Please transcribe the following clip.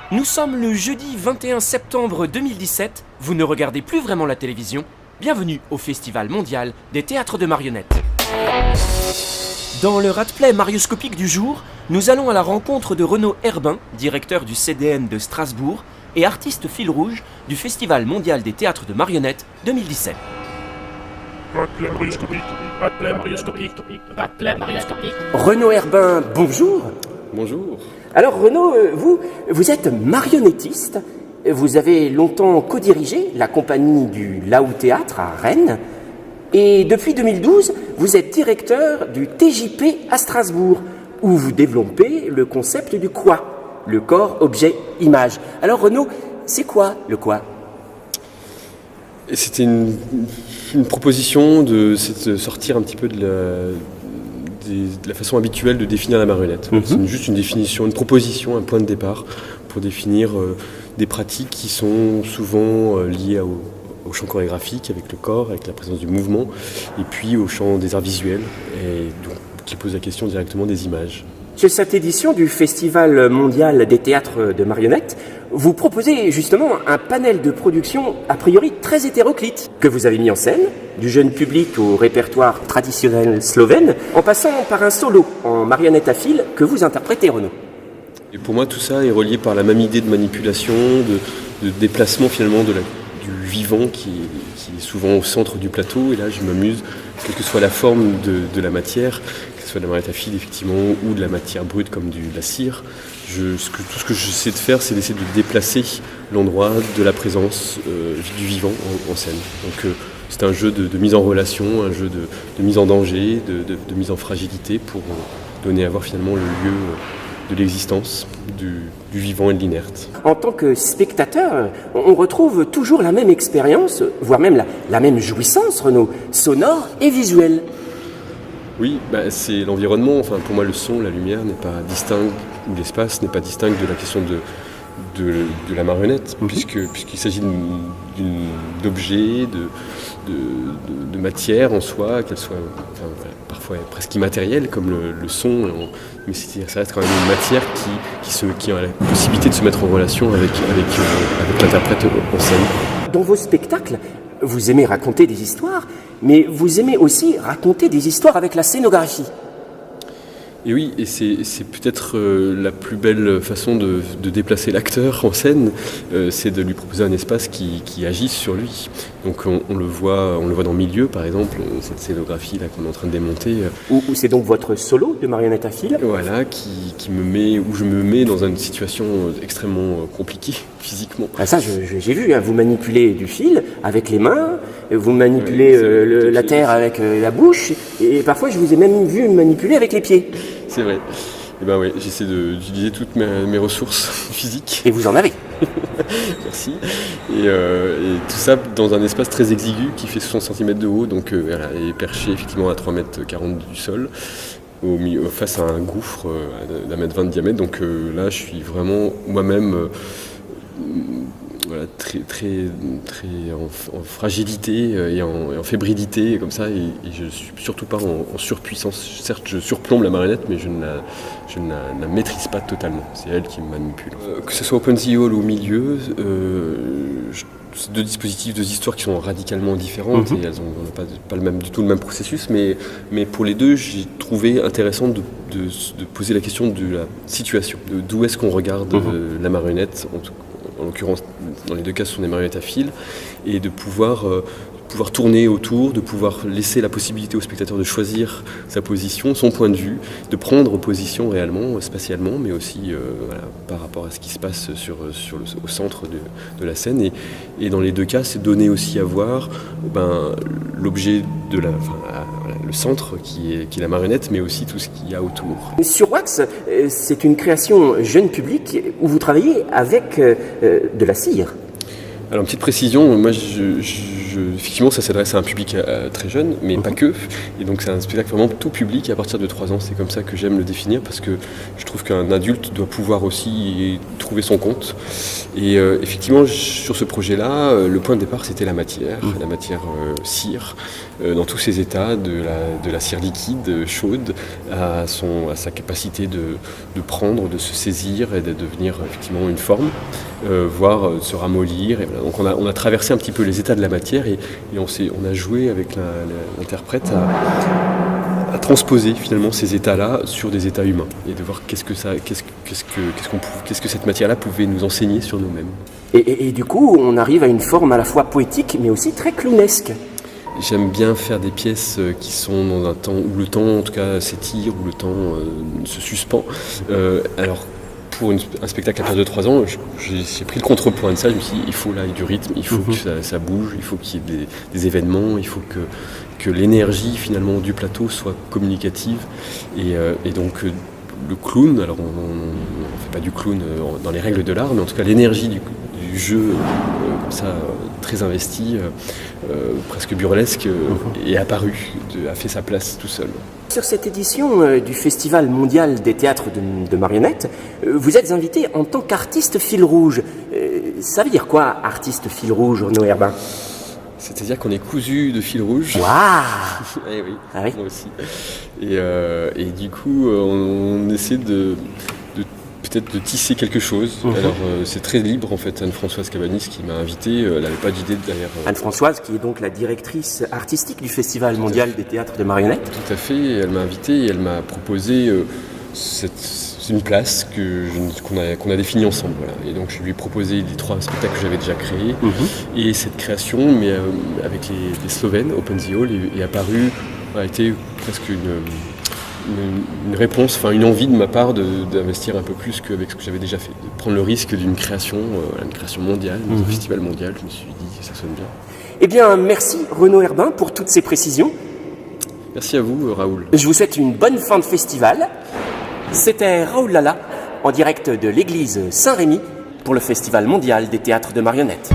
Nous sommes le jeudi 21 septembre 2017, vous ne regardez plus vraiment la télévision. Bienvenue au Festival mondial des théâtres de marionnettes. Dans le Radplay marioscopique du jour, nous allons à la rencontre de Renaud Herbin, directeur du CDN de Strasbourg et artiste fil rouge du Festival mondial des théâtres de marionnettes 2017. Radplay marioscopique, Radplay marioscopique, Radplay marioscopique. Renaud Herbin, bonjour. Bonjour. Alors Renaud, vous êtes marionnettiste. Vous avez longtemps co-dirigé la compagnie du Laou Théâtre à Rennes. Et depuis 2012, vous êtes directeur du TJP à Strasbourg, où vous développez le concept du quoi, le corps, objet, image. Alors Renaud, c'est quoi le quoi? C'était une proposition de sortir un petit peu de la façon habituelle de définir la marionnette. C'est juste une définition, une proposition, un point de départ pour définir des pratiques qui sont souvent liées au champ chorégraphique, avec le corps, avec la présence du mouvement, et puis au champ des arts visuels, et donc, qui pose la question directement des images. Sur cette édition du Festival mondial des théâtres de marionnettes, vous proposez justement un panel de production a priori très hétéroclite que vous avez mis en scène, du jeune public au répertoire traditionnel slovène, en passant par un solo en marionnette à fil que vous interprétez, Renaud. Et pour moi, tout ça est relié par la même idée de manipulation, de déplacement finalement du vivant qui est souvent au centre du plateau. Et là, je m'amuse, quelle que soit la forme de la matière, que ce soit de la marionnette à fil effectivement, ou de la matière brute comme de la cire. Tout ce que j'essaie de faire, c'est d'essayer de déplacer l'endroit de la présence du vivant en scène. Donc c'est un jeu de mise en relation, un jeu de mise en danger, de mise en fragilité pour donner à voir finalement le lieu de l'existence, du vivant et de l'inerte. En tant que spectateur, on retrouve toujours la même expérience, voire même la même jouissance, Renaud, sonore et visuelle. Oui, c'est l'environnement. Enfin, pour moi, le son, la lumière n'est pas distinct, ou l'espace n'est pas distinct de la question de la marionnette, puisqu'il s'agit d'objets, de matière en soi, qu'elle soit parfois presque immatérielle, comme le son, mais ça reste quand même une matière qui a la possibilité de se mettre en relation avec l'interprète en scène. Dans vos spectacles, vous aimez raconter des histoires, mais vous aimez aussi raconter des histoires avec la scénographie. Et oui, et c'est peut-être la plus belle façon de déplacer l'acteur en scène, c'est de lui proposer un espace qui agisse sur lui. Donc on le voit dans Milieu, par exemple, cette scénographie là qu'on est en train de démonter. Où c'est donc votre solo de marionnette à fil. Voilà, où je me mets dans une situation extrêmement compliquée physiquement. Ah ça, j'ai vu, hein, vous manipulez du fil avec les mains, vous manipulez la terre avec la bouche, et parfois je vous ai même vu manipuler avec les pieds. C'est vrai. Et ben oui, j'essaie d'utiliser toutes mes ressources physiques. Et vous en avez. Merci. Et tout ça dans un espace très exigu qui fait 60 cm de haut, donc voilà, et perché effectivement à 3,40 m du sol, face à un gouffre d'1,20 m de diamètre. Donc là, je suis vraiment moi-même voilà, très en fragilité et en fébrilité comme ça, et je ne suis surtout pas en surpuissance. Certes, je surplombe la marionnette, mais je ne la maîtrise pas totalement. C'est elle qui me manipule. Que ce soit OpenSea Hall ou Milieu, c'est deux dispositifs, deux histoires qui sont radicalement différentes, et elles n'ont pas du tout le même processus, mais pour les deux, j'ai trouvé intéressant de poser la question de la situation, d'où est-ce qu'on regarde la marionnette, en l'occurrence, dans les deux cas, ce sont des marionnettes à fil, et de pouvoir tourner autour, de pouvoir laisser la possibilité au spectateur de choisir sa position, son point de vue, de prendre position réellement, spatialement, mais aussi par rapport à ce qui se passe au centre de la scène. Et dans les deux cas, c'est donner aussi à voir l'objet le centre qui est la marionnette, mais aussi tout ce qu'il y a autour. Sur Wax, c'est une création jeune public où vous travaillez avec de la cire. Alors, une petite précision, moi, effectivement, ça s'adresse à un public très jeune, mais pas que. Et donc, c'est un spectacle vraiment tout public à partir de 3 ans. C'est comme ça que j'aime le définir, parce que je trouve qu'un adulte doit pouvoir aussi trouver son compte. Et effectivement, sur ce projet-là, le point de départ, c'était la matière cire, dans tous ses états, de la cire liquide, chaude, à sa capacité de prendre, de se saisir et de devenir effectivement une forme, voire se ramollir. Et voilà. Donc on a traversé un petit peu les états de la matière et on a joué avec l'interprète à transposer finalement ces états-là sur des états humains et de voir qu'est-ce que cette matière-là pouvait nous enseigner sur nous-mêmes. Et du coup, on arrive à une forme à la fois poétique, mais aussi très clownesque. J'aime bien faire des pièces qui sont dans un temps où le temps, en tout cas, s'étire, où le temps se suspend. Alors, pour un spectacle à partir de 3 ans, j'ai pris le contrepoint de ça. Je me suis dit, il faut là du rythme, il faut que ça bouge, il faut qu'il y ait des événements, il faut que l'énergie finalement du plateau soit communicative. Et donc, le clown, alors on ne fait pas du clown dans les règles de l'art, mais en tout cas l'énergie du jeu comme ça très investi, presque burlesque, est apparu, a fait sa place tout seul. Sur cette édition du Festival mondial des théâtres de marionnettes, vous êtes invité en tant qu'artiste fil rouge. Ça veut dire quoi, artiste fil rouge, Renaud Herbin? C'est-à-dire qu'on est cousu de fil rouge. Waouh. Eh oui, Ah oui. moi aussi. Et du coup, on essaie peut-être de tisser quelque chose. Alors c'est très libre en fait. Anne-Françoise Cabanis qui m'a invité, elle n'avait pas d'idée derrière. Anne-Françoise qui est donc la directrice artistique du Festival mondial des théâtres de marionnettes. Tout à fait, elle m'a invité et elle m'a proposé une place qu'on a définie ensemble. Voilà. Et donc je lui ai proposé les 3 spectacles que j'avais déjà créés et cette création, mais avec les Slovènes, Open the Hall, est apparue, a été presque une réponse, enfin une envie de ma part d'investir un peu plus qu'avec ce que j'avais déjà fait, de prendre le risque d'une création mondiale, un festival mondial. Je me suis dit que ça sonne bien. Eh bien, merci Renaud Herbin pour toutes ces précisions. Merci à vous, Raoul. Je vous souhaite une bonne fin de festival. C'était Raoul Lala, en direct de l'église Saint-Rémy pour le Festival mondial des théâtres de marionnettes.